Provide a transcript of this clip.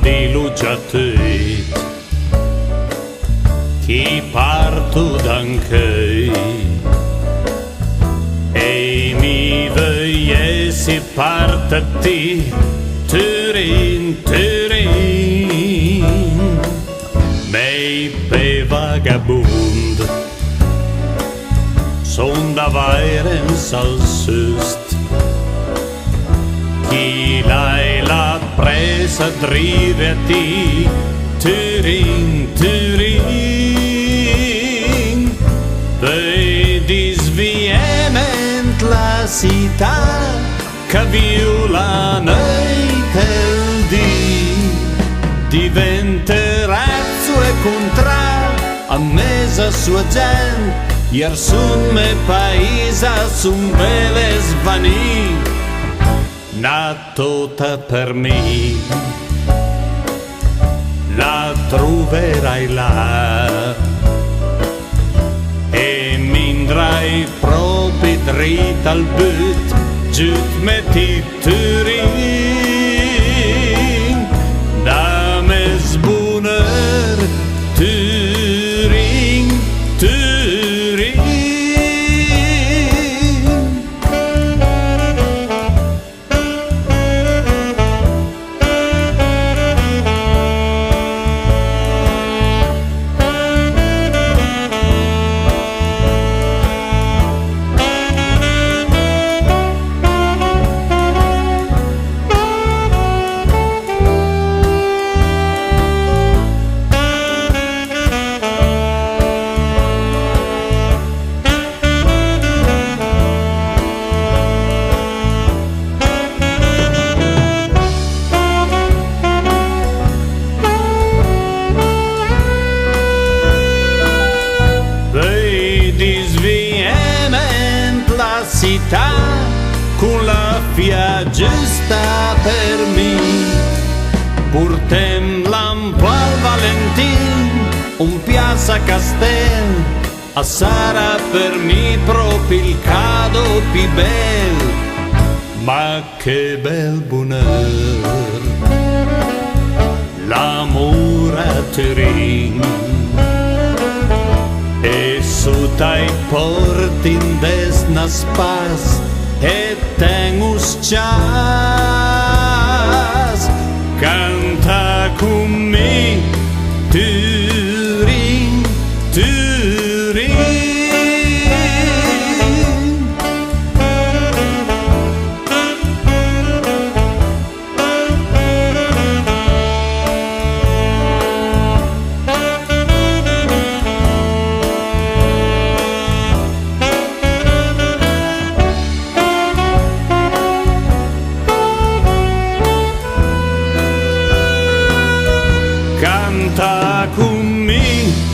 dilugiato chi parto d'anche e mi veiesi partati Turin-Turin mei bei vagabund son da vairens al sust chi la presa driveti Turin-Turin vedis viement la città che viola nei tel diventerazzo e contra a mesa sua gente iar sun me paisa sun belle svani natota per me la troverai là e mindrai proprio dritta al but giut metti Turin da me sbuner Turin, Turin con la fia giusta per me portem lampo al Valentin un piazza Castel a sarà per me proprio il cado più bel ma che bel bonheur l'amore a Turin e su tai porti in desna spas e tengus chas canta con me Turin, Turin canta con me